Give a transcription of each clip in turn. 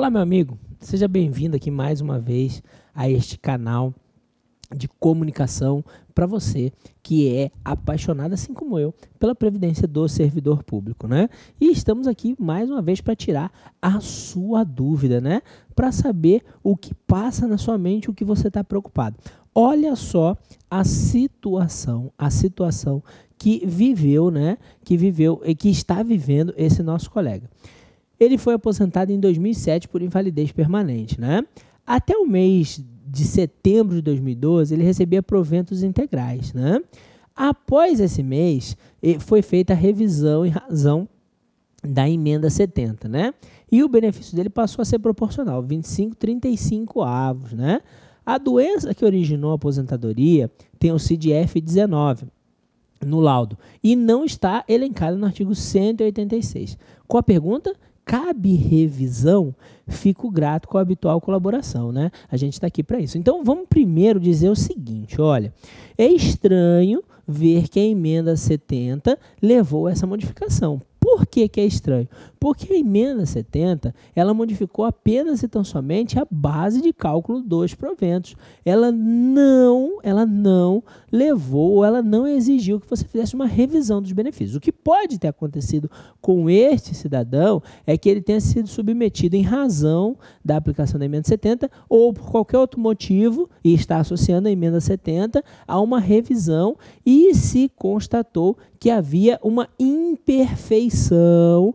Olá, meu amigo, seja bem-vindo aqui mais uma vez a este canal de comunicação para você que é apaixonado, assim como eu, pela previdência do servidor público, né? E estamos aqui mais uma vez para tirar a sua dúvida, né? Para saber o que passa na sua mente, o que você está preocupado. Olha só a situação que viveu, né? Que está vivendo esse nosso colega. Ele foi aposentado em 2007 por invalidez permanente, né? Até o mês de setembro de 2012, ele recebia proventos integrais, né? Após esse mês, foi feita a revisão em razão da emenda 70, né? E o benefício dele passou a ser proporcional, 25/35 avos, né? A doença que originou a aposentadoria tem o CID-F19 no laudo e não está elencada no artigo 186. Qual a pergunta? Cabe revisão? Fico grato com a habitual colaboração, né? A gente está aqui para isso. Então, vamos primeiro dizer o seguinte, olha, é estranho ver que a emenda 70 levou a essa modificação. Por que é estranho? Porque a emenda 70, ela modificou apenas e tão somente a base de cálculo dos proventos. Ela não levou, ela não exigiu que você fizesse uma revisão dos benefícios. O que pode ter acontecido com este cidadão é que ele tenha sido submetido em razão da aplicação da emenda 70 ou por qualquer outro motivo e está associando a emenda 70 a uma revisão e se constatou que havia uma imperfeição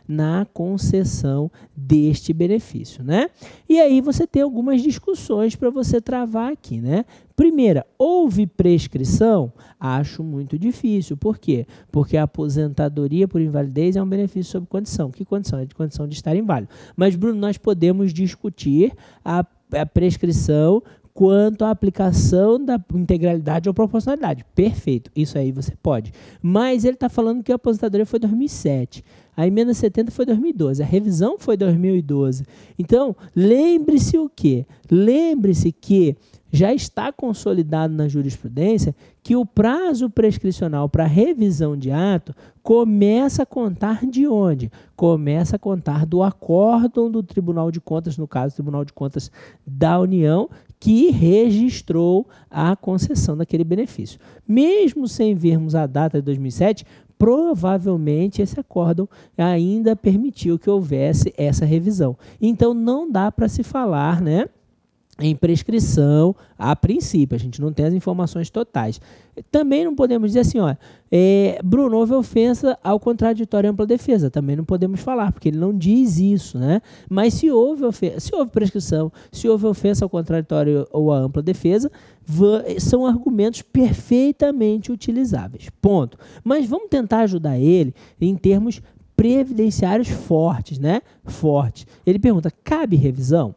na concessão deste benefício, né? E aí você tem algumas discussões para você travar aqui, né? Primeira, houve prescrição? Acho muito difícil. Por quê? Porque a aposentadoria por invalidez é um benefício sob condição. Que condição? É de condição de estar inválido. Mas, Bruno, nós podemos discutir a prescrição quanto à aplicação da integralidade ou proporcionalidade. Perfeito, isso aí você pode. Mas ele está falando que a aposentadoria foi 2007, a emenda 70 foi 2012, a revisão foi 2012. Então, lembre-se o quê? Lembre-se que já está consolidado na jurisprudência que o prazo prescricional para revisão de ato começa a contar de onde? Começa a contar do acórdão do Tribunal de Contas, no caso, Tribunal de Contas da União, que registrou a concessão daquele benefício. Mesmo sem vermos a data de 2007, provavelmente esse acórdão ainda permitiu que houvesse essa revisão. Então, não dá para se falar, né, em prescrição a princípio, a gente não tem as informações totais. Também não podemos dizer assim, ó, Bruno, houve ofensa ao contraditório e ampla defesa, também não podemos falar, porque ele não diz isso, né? Mas se houve prescrição, se houve ofensa ao contraditório ou à ampla defesa, são argumentos perfeitamente utilizáveis, ponto. Mas vamos tentar ajudar ele em termos previdenciários fortes, né? Fortes. Ele pergunta, cabe revisão?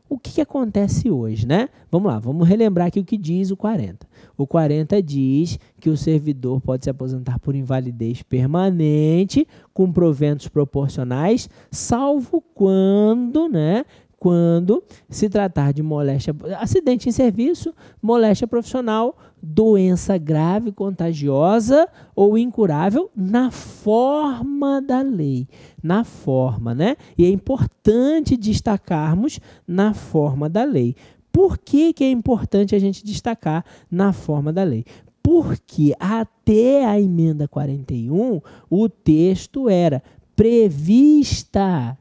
O que acontece hoje, né? Vamos lá, vamos relembrar aqui o que diz o 40. O 40 diz que o servidor pode se aposentar por invalidez permanente com proventos proporcionais, salvo quando, né? Quando se tratar de moléstia, acidente em serviço, moléstia profissional, doença grave, contagiosa ou incurável na forma da lei. Na forma, né? E é importante destacarmos na forma da lei. Por que é importante a gente destacar na forma da lei? Porque até a emenda 41, o texto era previstas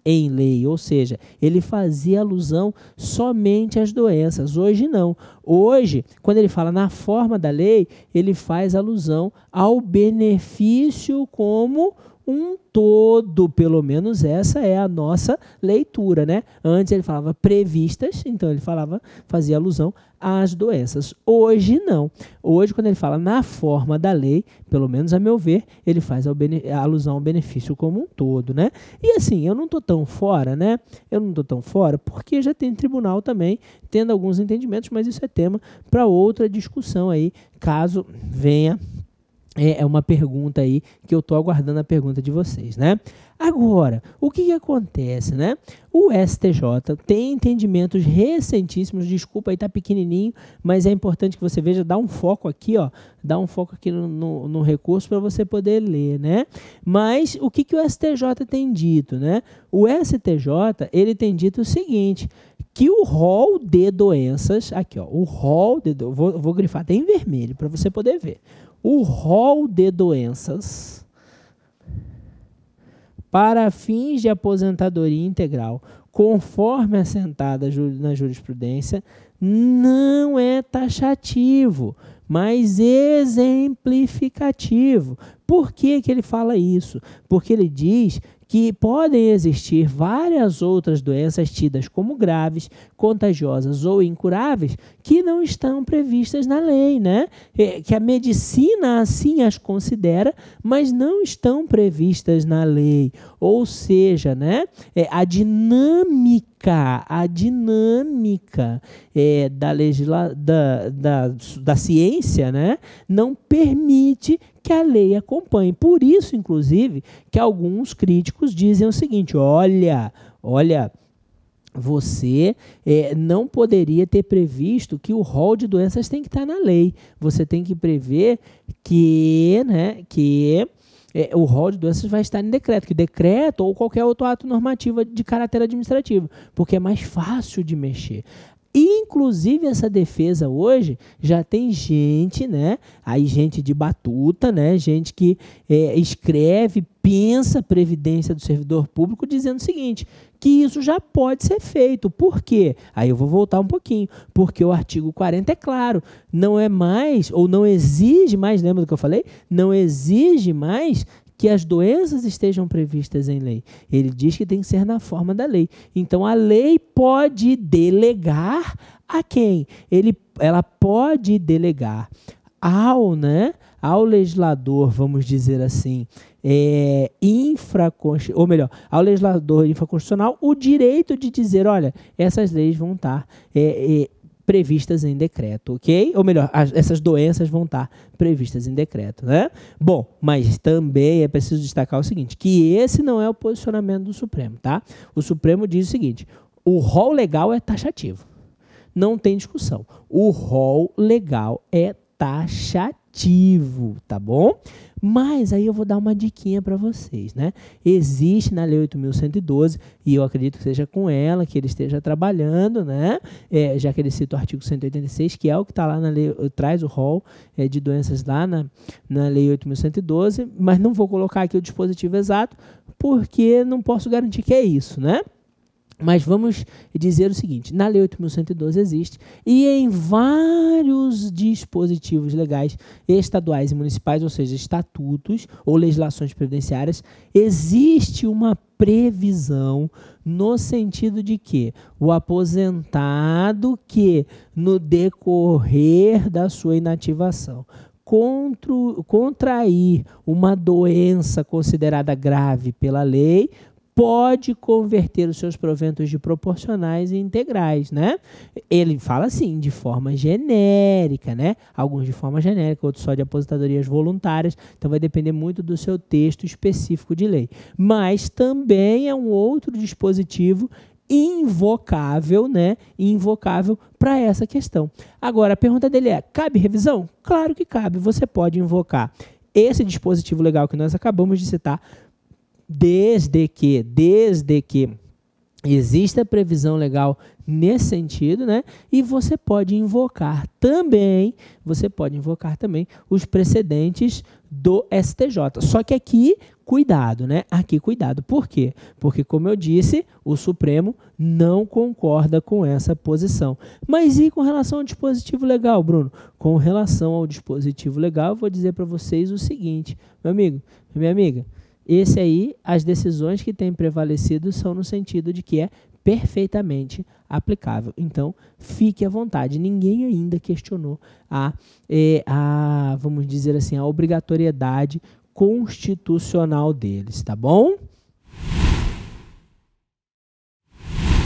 em lei, ou seja, ele fazia alusão somente às doenças. Hoje não. Hoje, quando ele fala na forma da lei, ele faz alusão ao benefício como um todo, pelo menos essa é a nossa leitura, né? Antes ele falava previstas, então ele fazia alusão às doenças. Hoje não. Hoje, quando ele fala na forma da lei, pelo menos a meu ver, ele faz a alusão ao benefício como um todo, né? E assim, eu não estou tão fora, né? Eu não estou tão fora porque já tem tribunal também tendo alguns entendimentos, mas isso é tema para outra discussão aí, caso venha É uma pergunta aí que eu estou aguardando a pergunta de vocês, né? Agora, o que acontece, né? O STJ tem entendimentos recentíssimos, desculpa aí tá pequenininho, mas é importante que você veja, dá um foco aqui, ó, dá um foco aqui no recurso para você poder ler, né? Mas o que o STJ tem dito, né? O STJ, ele tem dito o seguinte, que o rol de doenças, aqui ó, o rol de, vou grifar até em vermelho para você poder ver. O rol de doenças para fins de aposentadoria integral, conforme assentada na jurisprudência, não é taxativo, mas exemplificativo. Por que ele fala isso? Porque ele diz que podem existir várias outras doenças tidas como graves, contagiosas ou incuráveis que não estão previstas na lei, né? Que a medicina assim as considera, mas não estão previstas na lei. Ou seja, né? A dinâmica da ciência, né? Não permite que a lei acompanhe. Por isso, inclusive, que alguns críticos dizem o seguinte, olha, você não poderia ter previsto que o rol de doenças tem que estar na lei. Você tem que prever que o rol de doenças vai estar em decreto, que decreto ou qualquer outro ato normativo de caráter administrativo, porque é mais fácil de mexer. Inclusive, essa defesa hoje já tem gente, né? Aí gente de batuta, né? Gente que escreve, pensa a previdência do servidor público dizendo o seguinte, que isso já pode ser feito. Por quê? Aí eu vou voltar um pouquinho. Porque o artigo 40 é claro, não é mais, ou não exige mais, lembra do que eu falei? Não exige mais que as doenças estejam previstas em lei. Ele diz que tem que ser na forma da lei. Então, a lei pode delegar a quem? Ela pode delegar ao legislador, vamos dizer assim, ao legislador infraconstitucional, o direito de dizer, olha, essas leis vão estar previstas em decreto, ok? Ou melhor, essas doenças vão estar previstas em decreto, né? Bom, mas também é preciso destacar o seguinte, que esse não é o posicionamento do Supremo, tá? O Supremo diz o seguinte, o rol legal é taxativo, não tem discussão. O rol legal é taxativo, tá bom? Mas aí eu vou dar uma diquinha para vocês, né? Existe na Lei 8.112, e eu acredito que seja com ela que ele esteja trabalhando, né? Já que ele cita o artigo 186, que é o que está lá na lei, traz o rol de doenças lá na Lei 8.112, mas não vou colocar aqui o dispositivo exato, porque não posso garantir que é isso, né? Mas vamos dizer o seguinte, na Lei 8.112 existe, e em vários dispositivos legais estaduais e municipais, ou seja, estatutos ou legislações previdenciárias, existe uma previsão no sentido de que o aposentado que, no decorrer da sua inativação, contrair uma doença considerada grave pela lei, pode converter os seus proventos de proporcionais em integrais, né? Ele fala assim, de forma genérica, né? Alguns de forma genérica, outros só de aposentadorias voluntárias, então vai depender muito do seu texto específico de lei. Mas também é um outro dispositivo invocável, né? Invocável para essa questão. Agora, a pergunta dele é, cabe revisão? Claro que cabe, você pode invocar esse dispositivo legal que nós acabamos de citar, desde que exista previsão legal nesse sentido, né? E você pode invocar também os precedentes do STJ. Só que aqui, cuidado, né? Aqui, cuidado. Por quê? Porque, como eu disse, o Supremo não concorda com essa posição. Mas e com relação ao dispositivo legal, Bruno? Com relação ao dispositivo legal, eu vou dizer para vocês o seguinte, meu amigo, minha amiga, esse aí, as decisões que têm prevalecido são no sentido de que é perfeitamente aplicável. Então, fique à vontade. Ninguém ainda questionou vamos dizer assim, a obrigatoriedade constitucional deles, tá bom?